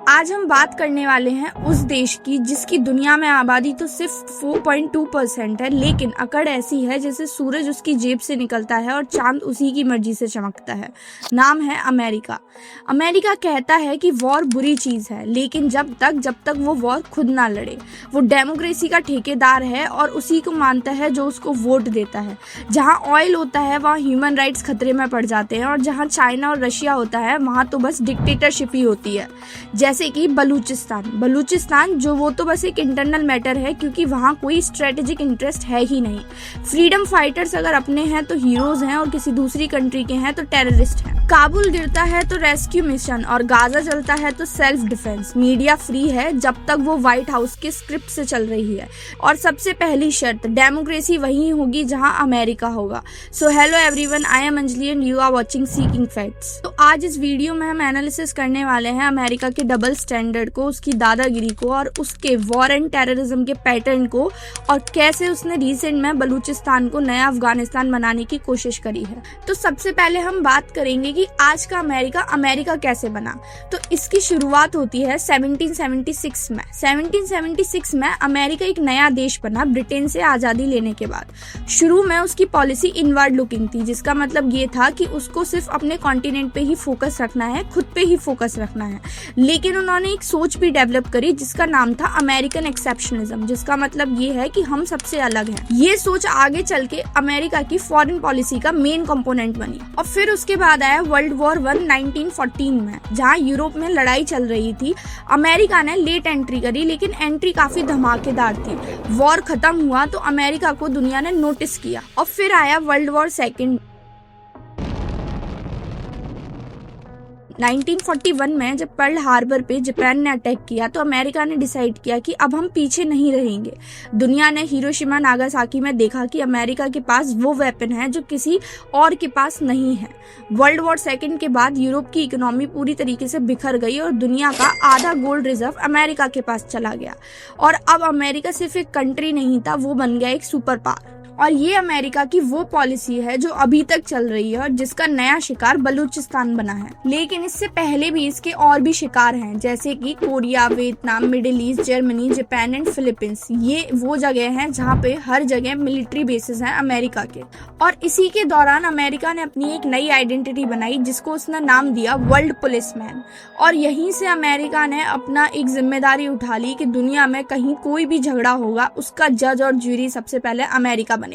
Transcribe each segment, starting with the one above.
आज हम बात करने वाले हैं उस देश की जिसकी दुनिया में आबादी तो सिर्फ 4.2% है, लेकिन अकड़ ऐसी है जैसे सूरज उसकी जेब से निकलता है और चांद उसी की मर्जी से चमकता है। नाम है अमेरिका। अमेरिका कहता है कि वॉर बुरी चीज है, लेकिन जब तक वो वॉर खुद ना लड़े। वो डेमोक्रेसी का ठेकेदार है और उसी को मानता है जो उसको वोट देता है। जहाँ ऑयल होता है वहाँ ह्यूमन राइट्स खतरे में पड़ जाते हैं, और जहाँ चाइना और रशिया होता है वहाँ तो बस डिक्टेटरशिप ही होती है। जैसे कि बलूचिस्तान जो वो तो बस एक इंटरनल मैटर है, क्योंकि वहाँ कोई स्ट्रेटेजिक इंटरेस्ट है ही नहीं। फ्रीडम फाइटर्स अगर अपने हैं तो हीरोज हैं, और किसी दूसरी कंट्री के हैं तो टेररिस्ट हैं। काबुल गिरता है तो रेस्क्यू मिशन, और गाजा चलता है तो सेल्फ डिफेंस। मीडिया फ्री है जब तक वो व्हाइट हाउस के स्क्रिप्ट से चल रही है, और सबसे पहली शर्त डेमोक्रेसी वही होगी जहां अमेरिका होगा। So hello everyone, I am Anjali and you are watching seeking facts. तो आज इस वीडियो में हम एनालिसिस करने वाले हैं अमेरिका के डबल स्टैंडर्ड को, उसकी दादागिरी को, और उसके वॉर एंड टेररिज्म के पैटर्न को, और कैसे उसने रिसेंट में बलूचिस्तान को नया अफगानिस्तान बनाने की कोशिश करी है। तो सबसे पहले हम बात करेंगे कि आज का अमेरिका कैसे बना। तो इसकी शुरुआत होती है 1776 में। 1776 में अमेरिका एक नया देश बना ब्रिटेन से आजादी लेने के बाद। शुरू में उसकी पॉलिसी इनवर्ड लुकिंग थी, जिसका मतलब ये था कि उसको सिर्फ अपने कॉन्टिनेंट पे ही फोकस रखना है, खुद पे ही फोकस रखना है। लेकिन उन्होंने एक सोच भी डेवलप करी जिसका नाम था अमेरिकन एक्सेप्शनिज्म, जिसका मतलब ये है कि हम सबसे अलग हैं। ये सोच आगे चल के अमेरिका की फॉरेन पॉलिसी का मेन कंपोनेंट बनी। और फिर उसके बाद आया वर्ल्ड वॉर 1 1914 में, जहाँ यूरोप में लड़ाई चल रही थी। अमेरिका ने लेट एंट्री करी, लेकिन एंट्री काफी धमाकेदार थी। वॉर खत्म हुआ तो अमेरिका को दुनिया ने नोटिस किया। और फिर आया वर्ल्ड वॉर 2 1941 में, जब पर्ल हार्बर पे जापान ने अटैक किया तो अमेरिका ने डिसाइड किया कि अब हम पीछे नहीं रहेंगे। दुनिया ने हिरोशिमा नागासाकी में देखा कि अमेरिका के पास वो वेपन है जो किसी और के पास नहीं है। वर्ल्ड वॉर 2 के बाद यूरोप की इकोनॉमी पूरी तरीके से बिखर गई और दुनिया का आधा गोल्ड रिजर्व अमेरिका के पास चला गया। और अब अमेरिका सिर्फ एक कंट्री नहीं था, वो बन गया एक सुपर पावर। और ये अमेरिका की वो पॉलिसी है जो अभी तक चल रही है और जिसका नया शिकार बलूचिस्तान बना है। लेकिन इससे पहले भी इसके और भी शिकार हैं, जैसे कि Korea, Vietnam, middle east, Germany, Japan and Philippines. ये वो जगह हैं जहाँ पे हर जगह मिलिट्री बेसिस हैं अमेरिका के। और इसी के दौरान अमेरिका ने अपनी एक नई आइडेंटिटी बनाई, जिसको उसने नाम दिया वर्ल्ड पुलिसमैन। और यहीं से अमेरिका ने अपना एक जिम्मेदारी उठा ली कि दुनिया में कहीं कोई भी झगड़ा होगा, उसका जज और ज्यूरी सबसे पहले अमेरिका बनेगा।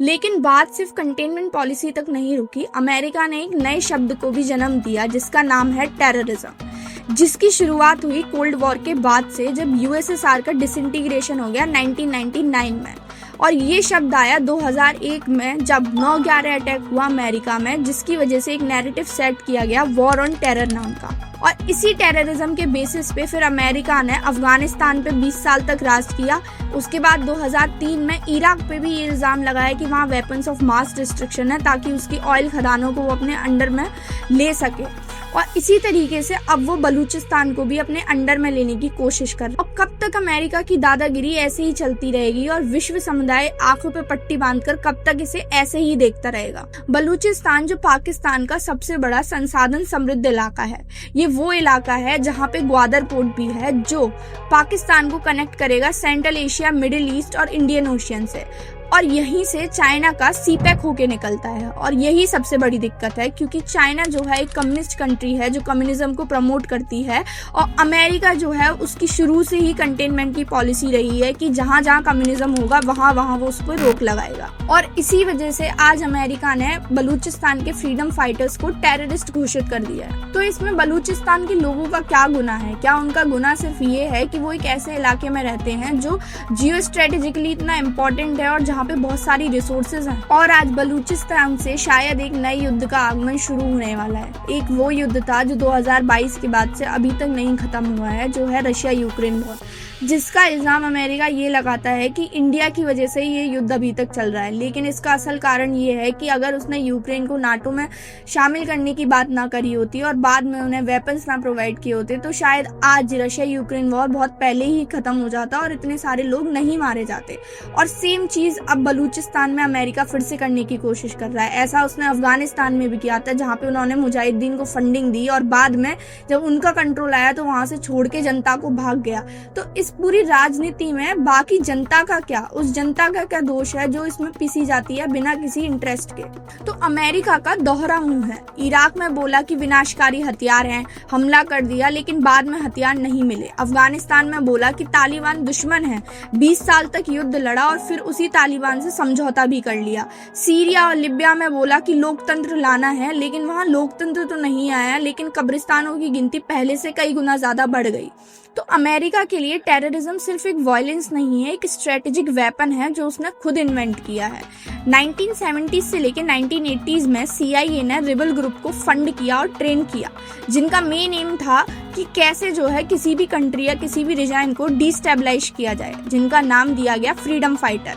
लेकिन बात सिर्फ कंटेनमेंट पॉलिसी तक नहीं रुकी। अमेरिका ने एक नए शब्द को भी जन्म दिया, जिसका नाम है टेररिज्म, जिसकी शुरुआत हुई कोल्ड वॉर के बाद से, जब यूएसएसआर का डिसइंटीग्रेशन हो गया 1999 में। और ये शब्द आया 2001 में, जब 9/11 अटैक हुआ अमेरिका में, जिसकी वजह से एक नैरेटिव सेट किया गया वॉर ऑन टेरर नाम का। और इसी टेररिज्म के बेसिस पे फिर अमेरिका ने अफगानिस्तान पे 20 साल तक राज किया। उसके बाद 2003 में इराक पे भी ये इल्जाम लगाया कि वहाँ वेपन्स ऑफ मास डिस्ट्रक्शन है, ताकि उसकी ऑयल खदानों को वो अपने अंडर में ले सके। और इसी तरीके से अब वो बलूचिस्तान को भी अपने अंडर में लेने की कोशिश कर रहा है। और कब तक अमेरिका की दादागिरी ऐसे ही चलती रहेगी और विश्व समुदाय आंखों पे पट्टी बांधकर कब तक इसे ऐसे ही देखता रहेगा। बलूचिस्तान जो पाकिस्तान का सबसे बड़ा संसाधन समृद्ध इलाका है, ये वो इलाका है जहाँ पे ग्वादर पोर्ट भी है, जो पाकिस्तान को कनेक्ट करेगा सेंट्रल एशिया, मिडिल ईस्ट और इंडियन ओशियन से। और यहीं से चाइना का सीपैक होके निकलता है। और यही सबसे बड़ी दिक्कत है, क्योंकि चाइना जो है एक कम्युनिस्ट कंट्री है जो कम्युनिज्म को प्रमोट करती है, और अमेरिका जो है उसकी शुरू से ही कंटेनमेंट की पॉलिसी रही है कि जहां जहां कम्युनिज्म होगा वहां वहां वो उस पर रोक लगाएगा। और इसी वजह से आज अमेरिका ने बलूचिस्तान के फ्रीडम फाइटर्स को टेररिस्ट घोषित कर दिया है। तो इसमें बलूचिस्तान के लोगों का क्या गुनाह है? क्या उनका गुनाह सिर्फ ये है कि वो एक ऐसे इलाके में रहते हैं जो जियो स्ट्रेटेजिकली इतना इम्पोर्टेंट है और जहाँ पे बहुत सारी रिसोर्सेज हैं? और आज बलूचिस्तान से शायद एक नए युद्ध का आगमन शुरू होने वाला है। एक वो युद्ध था जो 2022 के बाद से अभी तक नहीं खत्म हुआ है, जो है रशिया यूक्रेन वॉर, जिसका इल्जाम अमेरिका ये लगाता है कि इंडिया की वजह से ये युद्ध अभी तक चल रहा है। लेकिन इसका असल कारण ये है कि अगर उसने यूक्रेन को नाटो में शामिल करने की बात ना करी होती और बाद में उन्हें वेपन्स ना प्रोवाइड किए होते, तो शायद आज रशिया यूक्रेन वॉर बहुत पहले ही खत्म हो जाता और इतने सारे लोग नहीं मारे जाते। और सेम चीज अब बलूचिस्तान में अमेरिका फिर से करने की कोशिश कर रहा है। ऐसा उसने अफगानिस्तान में भी किया था, जहाँ पे उन्होंने मुजाहिदीन को फंडिंग दी और बाद में जब उनका कंट्रोल आया तो वहां से छोड़ के जनता को भाग गया। तो इस पूरी राजनीति में बाकी जनता का क्या, उस जनता का क्या दोष है जो इसमें पिसी जाती है बिना किसी इंटरेस्ट के। तो अमेरिका का दोहरा मुंह है। इराक में बोला कि विनाशकारी हथियार हैं, हमला कर दिया, लेकिन बाद में हथियार नहीं मिले। अफगानिस्तान में बोला कि तालिबान दुश्मन है, 20 साल तक युद्ध लड़ा और फिर उसी तालिबान से समझौता भी कर लिया। सीरिया और लिबिया में बोला कि लोकतंत्र लाना है, लेकिन वहां लोकतंत्र तो नहीं आया, लेकिन कब्रिस्तानों की गिनती पहले से कई गुना ज्यादा बढ़ गई। तो अमेरिका के लिए टेररिज्म सिर्फ एक वायलेंस नहीं है, एक स्ट्रेटेजिक वेपन है जो उसने खुद इन्वेंट किया है। 1970s से लेकर 1980s में CIA ने रिबल ग्रुप को फंड किया और ट्रेन किया, जिनका मेन एम था कि कैसे जो है किसी भी कंट्री या किसी भी रीजन को डिस्टेबलाइज किया जाए, जिनका नाम दिया गया फ्रीडम फाइटर,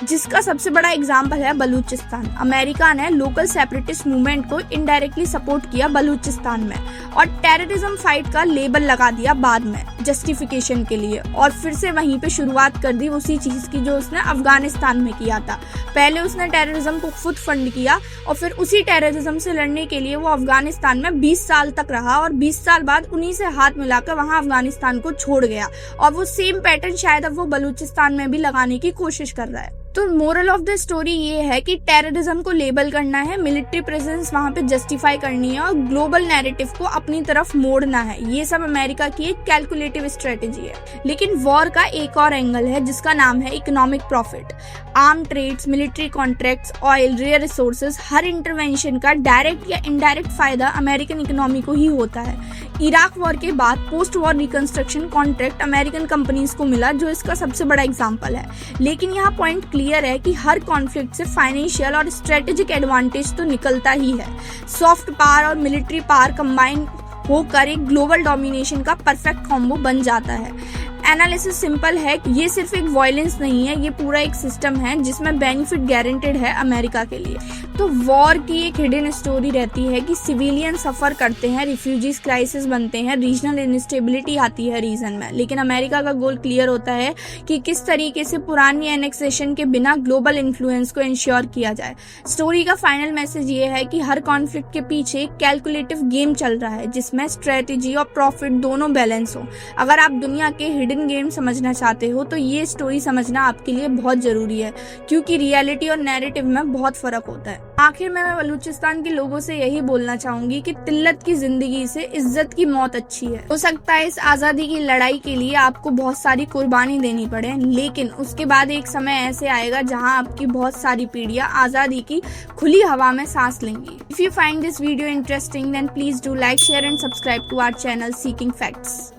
जिसका सबसे बड़ा एग्जाम्पल है बलूचिस्तान। अमेरिका ने लोकल सेपरेटिस्ट मूवमेंट को इनडायरेक्टली सपोर्ट किया बलूचिस्तान में और टेररिज्म फाइट का लेबल लगा दिया बाद में जस्टिफिकेशन के लिए, और फिर से वहीं पे शुरुआत कर दी उसी चीज की जो उसने अफगानिस्तान में किया था। पहले उसने टेररिज्म को खुद फंड किया और फिर उसी टेररिज्म से लड़ने के लिए वो अफगानिस्तान में 20 साल तक रहा और 20 साल बाद उन्हीं से हाथ मिलाकर वहां अफगानिस्तान को छोड़ गया। और वो सेम पैटर्न शायद अब वो बलूचिस्तान में भी लगाने की कोशिश कर रहा है। तो मोरल ऑफ द स्टोरी ये है कि टेररिज्म को लेबल करना है, मिलिट्री प्रेजेंस वहां पे जस्टिफाई करनी है और ग्लोबल नैरेटिव को अपनी तरफ मोड़ना है। ये सब अमेरिका की एक कैलकुलेटिव स्ट्रेटेजी है। लेकिन वॉर का एक और एंगल है जिसका नाम है economic profit. Arm trades, military contracts, oil, rare resources, हर इंटरवेंशन का डायरेक्ट या इनडायरेक्ट फायदा अमेरिकन इकोनॉमी को ही होता है। इराक वॉर के बाद post war reconstruction contract American companies को मिला, जो इसका सबसे बड़ा एग्जांपल है। लेकिन यहाँ पॉइंट क्लियर है कि हर कॉन्फ्लिक्ट से फाइनेंशियल और स्ट्रेटेजिक एडवांटेज तो निकलता ही है। सॉफ्ट पावर और मिलिट्री पावर कंबाइन होकर एक ग्लोबल डोमिनेशन का परफेक्ट कॉम्बो बन जाता है। एनालिसिस सिंपल है, ये सिर्फ एक वायलेंस नहीं है, ये पूरा एक सिस्टम है जिसमें बेनिफिट गारंटेड है अमेरिका के लिए। तो वॉर की एक हिडन स्टोरी रहती है कि सिविलियन सफर करते हैं, रिफ्यूजीज क्राइसिस बनते हैं, रीजनल इनस्टेबिलिटी आती है रीजन में। लेकिन अमेरिका का गोल क्लियर होता है कि किस तरीके से पुरानी एनेक्सेशन के बिना ग्लोबल इन्फ्लुएंस को इंश्योर किया जाए। स्टोरी का फाइनल मैसेज ये है कि हर कॉन्फ्लिक्ट के पीछे एक कैलकुलेटिव गेम चल रहा है जिसमें स्ट्रेटेजी और प्रॉफिट दोनों बैलेंस हो। अगर आप दुनिया के हिडन गेम समझना चाहते हो तो ये स्टोरी समझना आपके लिए बहुत जरूरी है, क्योंकि रियलिटी और नैरेटिव में बहुत फर्क होता है। आखिर में मैं बलूचिस्तान के लोगों से यही बोलना चाहूंगी कि तिल्लत की जिंदगी से इज्जत की मौत अच्छी है। हो सकता है इस आजादी की लड़ाई के लिए आपको बहुत सारी कुर्बानी देनी पड़े, लेकिन उसके बाद एक समय ऐसे आएगा जहां आपकी बहुत सारी पीढ़ियां आजादी की खुली हवा में सांस लेंगी। If you find this video interesting, then please do like, share and subscribe to our channel seeking facts.